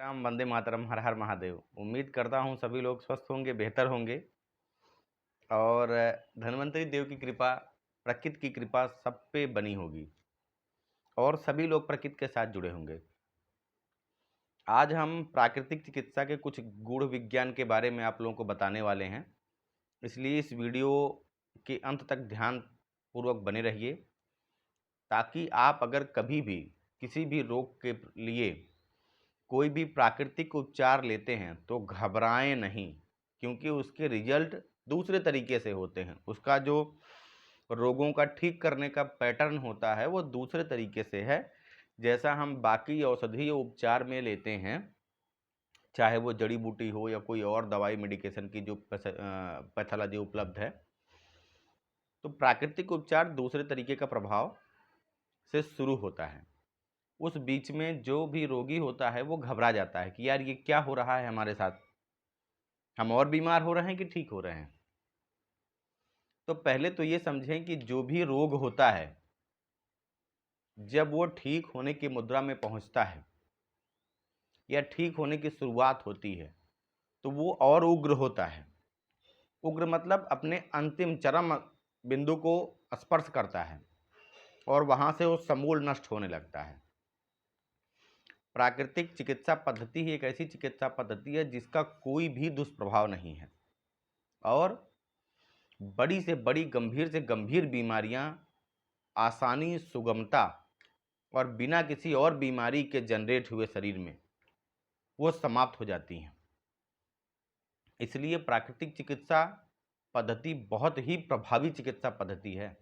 राम, वंदे मातरम, हर हर महादेव। उम्मीद करता हूँ सभी लोग स्वस्थ होंगे, बेहतर होंगे और धन्वंतरी देव की कृपा, प्रकृति की कृपा सब पे बनी होगी और सभी लोग प्रकृति के साथ जुड़े होंगे। आज हम प्राकृतिक चिकित्सा के कुछ गूढ़ विज्ञान के बारे में आप लोगों को बताने वाले हैं, इसलिए इस वीडियो के अंत तक ध्यान पूर्वक बने रहिए ताकि आप अगर कभी भी किसी भी रोग के लिए कोई भी प्राकृतिक उपचार लेते हैं तो घबराएं नहीं, क्योंकि उसके रिजल्ट दूसरे तरीके से होते हैं। उसका जो रोगों का ठीक करने का पैटर्न होता है वो दूसरे तरीके से है। जैसा हम बाकी औषधीय उपचार में लेते हैं, चाहे वो जड़ी बूटी हो या कोई और दवाई मेडिकेशन की जो पैथोलॉजी उपलब्ध है, तो प्राकृतिक उपचार दूसरे तरीके का प्रभाव से शुरू होता है। उस बीच में जो भी रोगी होता है वो घबरा जाता है कि यार ये क्या हो रहा है हमारे साथ, हम और बीमार हो रहे हैं कि ठीक हो रहे हैं। तो पहले तो ये समझें कि जो भी रोग होता है, जब वो ठीक होने की मुद्रा में पहुंचता है या ठीक होने की शुरुआत होती है तो वो और उग्र होता है। उग्र मतलब अपने अंतिम चरम बिंदु को स्पर्श करता है और वहां से वो समूल नष्ट होने लगता है। प्राकृतिक चिकित्सा पद्धति ही एक ऐसी चिकित्सा पद्धति है जिसका कोई भी दुष्प्रभाव नहीं है और बड़ी से बड़ी, गंभीर से गंभीर बीमारियां आसानी, सुगमता और बिना किसी और बीमारी के जनरेट हुए शरीर में वो समाप्त हो जाती हैं। इसलिए प्राकृतिक चिकित्सा पद्धति बहुत ही प्रभावी चिकित्सा पद्धति है।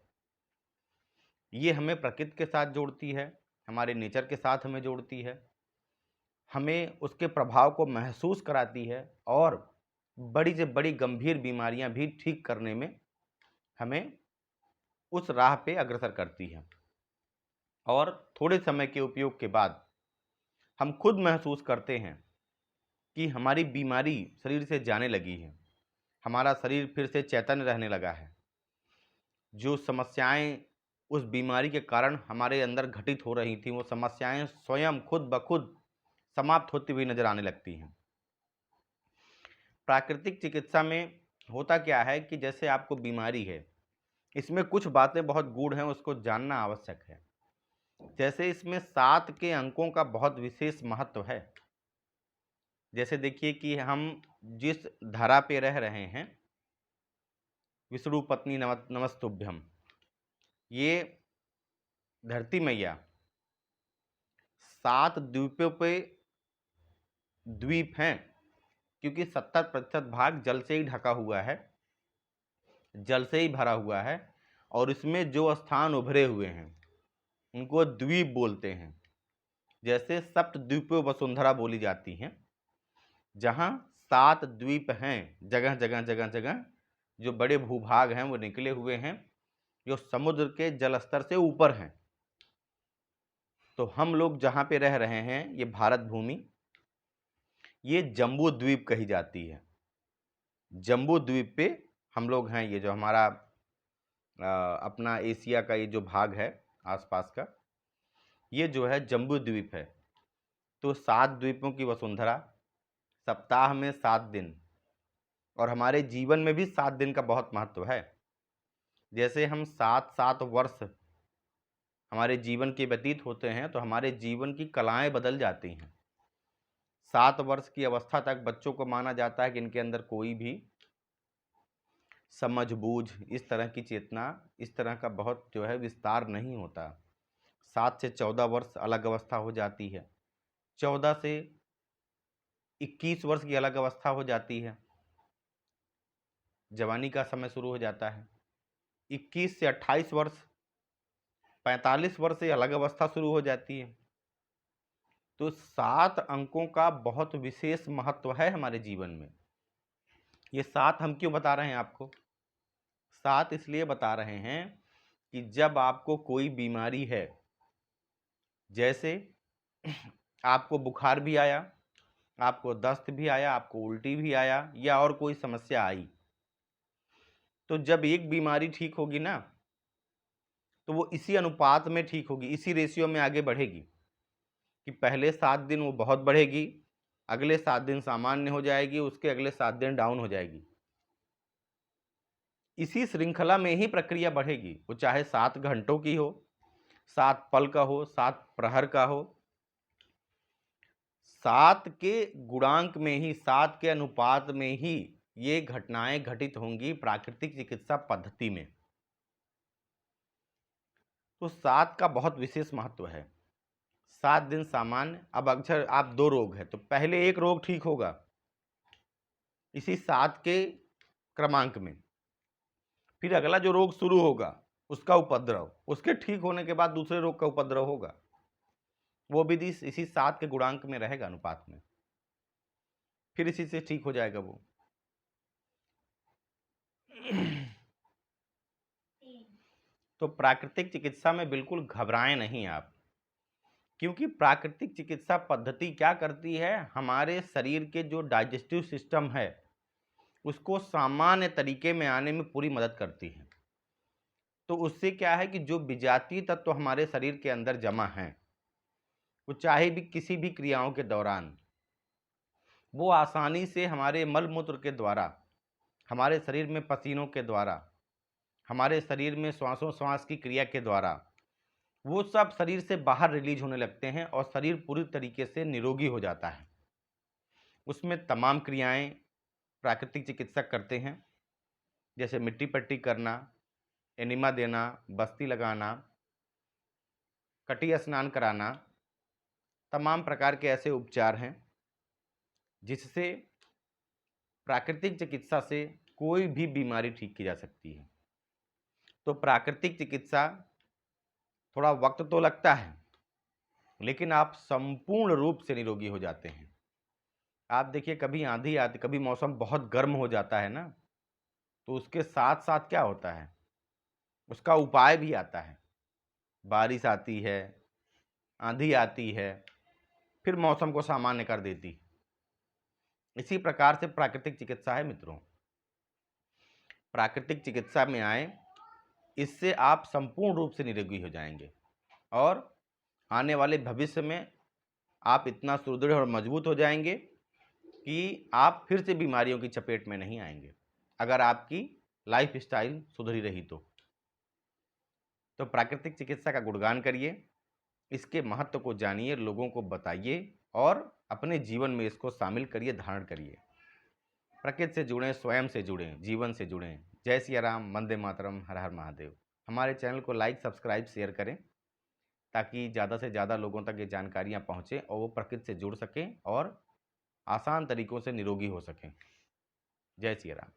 ये हमें प्रकृति के साथ जोड़ती है, हमारे नेचर के साथ हमें जोड़ती है, हमें उसके प्रभाव को महसूस कराती है और बड़ी से बड़ी गंभीर बीमारियां भी ठीक करने में हमें उस राह पे अग्रसर करती है। और थोड़े समय के उपयोग के बाद हम खुद महसूस करते हैं कि हमारी बीमारी शरीर से जाने लगी है, हमारा शरीर फिर से चैतन्य रहने लगा है। जो समस्याएं उस बीमारी के कारण हमारे अंदर घटित हो रही थी, वो समस्याएं स्वयं खुद ब खुद समाप्त होती हुई नजर आने लगती हैं। प्राकृतिक चिकित्सा में होता क्या है कि जैसे आपको बीमारी है, इसमें कुछ बातें बहुत गूढ़ हैं, उसको जानना आवश्यक है। जैसे इसमें 7 के अंकों का बहुत विशेष महत्व है। जैसे देखिए कि हम जिस धरा पे रह रहे हैं, विष्णु पत्नी नमस्तुभ्यम, ये धरती मैया 7 द्वीपों पे द्वीप हैं, क्योंकि 70% भाग जल से ही ढका हुआ है, जल से ही भरा हुआ है और इसमें जो स्थान उभरे हुए हैं उनको द्वीप बोलते हैं। जैसे सप्त द्वीपों वसुंधरा बोली जाती हैं, जहाँ 7 द्वीप हैं, जगह जगह जगह जगह जो बड़े भूभाग हैं वो निकले हुए हैं, जो समुद्र के जल स्तर से ऊपर हैं। तो हम लोग जहाँ पे रह रहे हैं, ये भारत भूमि, ये जम्बू द्वीप कही जाती है। जम्बू द्वीप पे हम लोग हैं। ये जो हमारा अपना एशिया का ये जो भाग है आसपास का, ये जो है जम्बू द्वीप है। तो 7 द्वीपों की वसुंधरा, सप्ताह में 7 दिन, और हमारे जीवन में भी 7 दिन का बहुत महत्व है। जैसे हम 7-7 वर्ष हमारे जीवन के व्यतीत होते हैं तो हमारे जीवन की कलाएं बदल जाती हैं। 7 वर्ष की अवस्था तक बच्चों को माना जाता है कि इनके अंदर कोई भी समझ बूझ, इस तरह की चेतना, इस तरह का बहुत जो है विस्तार नहीं होता। 7 से 14 वर्ष अलग अवस्था हो जाती है, 14 से 21 वर्ष की अलग अवस्था हो जाती है, जवानी का समय शुरू हो जाता है। 21 से 28 वर्ष, 45 वर्ष से अलग अवस्था शुरू हो जाती है। तो 7 अंकों का बहुत विशेष महत्व है हमारे जीवन में। ये 7 हम क्यों बता रहे हैं आपको? 7 इसलिए बता रहे हैं कि जब आपको कोई बीमारी है, जैसे आपको बुखार भी आया, आपको दस्त भी आया, आपको उल्टी भी आया या और कोई समस्या आई, तो जब एक बीमारी ठीक होगी ना, तो वो इसी अनुपात में ठीक होगी, इसी रेशियो में आगे बढ़ेगी कि पहले 7 दिन वो बहुत बढ़ेगी, अगले 7 दिन सामान्य हो जाएगी, उसके अगले 7 दिन डाउन हो जाएगी। इसी श्रृंखला में ही प्रक्रिया बढ़ेगी, वो चाहे 7 घंटों की हो, 7 पल का हो, 7 प्रहर का हो। 7 के गुणांक में ही, 7 के अनुपात में ही ये घटनाएं घटित होंगी प्राकृतिक चिकित्सा पद्धति में। तो 7 का बहुत विशेष महत्व है। 7 दिन सामान्य। अब अक्सर आप 2 रोग है तो पहले एक रोग ठीक होगा इसी 7 के क्रमांक में, फिर अगला जो रोग शुरू होगा उसका उपद्रव, उसके ठीक होने के बाद दूसरे रोग का उपद्रव होगा, वो भी इसी 7 के गुणांक में रहेगा, अनुपात में, फिर इसी से ठीक हो जाएगा वो। तो प्राकृतिक चिकित्सा में बिल्कुल घबराएं नहीं आप, क्योंकि प्राकृतिक चिकित्सा पद्धति क्या करती है, हमारे शरीर के जो डाइजेस्टिव सिस्टम है उसको सामान्य तरीके में आने में पूरी मदद करती है। तो उससे क्या है कि जो विजातीय तत्व हमारे शरीर के अंदर जमा हैं, वो चाहे भी किसी भी क्रियाओं के दौरान वो आसानी से हमारे मल मूत्र के द्वारा, हमारे शरीर में पसीनों के द्वारा, हमारे शरीर में श्वासोश्वास की क्रिया के द्वारा वो सब शरीर से बाहर रिलीज होने लगते हैं और शरीर पूरी तरीके से निरोगी हो जाता है। उसमें तमाम क्रियाएं प्राकृतिक चिकित्सक करते हैं, जैसे मिट्टी पट्टी करना, एनिमा देना, बस्ती लगाना, कटी स्नान कराना, तमाम प्रकार के ऐसे उपचार हैं जिससे प्राकृतिक चिकित्सा से कोई भी बीमारी ठीक की जा सकती है। तो प्राकृतिक चिकित्सा थोड़ा वक्त तो लगता है, लेकिन आप संपूर्ण रूप से निरोगी हो जाते हैं। आप देखिए, कभी आंधी आती, कभी मौसम बहुत गर्म हो जाता है ना, तो उसके साथ साथ क्या होता है, उसका उपाय भी आता है। बारिश आती है, आंधी आती है, फिर मौसम को सामान्य कर देती। इसी प्रकार से प्राकृतिक चिकित्सा है मित्रों। प्राकृतिक चिकित्सा में आए, इससे आप संपूर्ण रूप से निरोगी हो जाएंगे और आने वाले भविष्य में आप इतना सुदृढ़ और मजबूत हो जाएंगे कि आप फिर से बीमारियों की चपेट में नहीं आएंगे, अगर आपकी लाइफ स्टाइल सुधरी रही तो प्राकृतिक चिकित्सा का गुणगान करिए, इसके महत्व को जानिए, लोगों को बताइए और अपने जीवन में इसको शामिल करिए, धारण करिए। प्रकृति से जुड़ें, स्वयं से जुड़ें, जीवन से जुड़ें। जय सिया राम, वंदे मातरम, हर हर महादेव। हमारे चैनल को लाइक, सब्सक्राइब, शेयर करें ताकि ज़्यादा से ज़्यादा लोगों तक ये जानकारियाँ पहुँचें और वो प्रकृति से जुड़ सकें और आसान तरीक़ों से निरोगी हो सकें। जय सिया राम।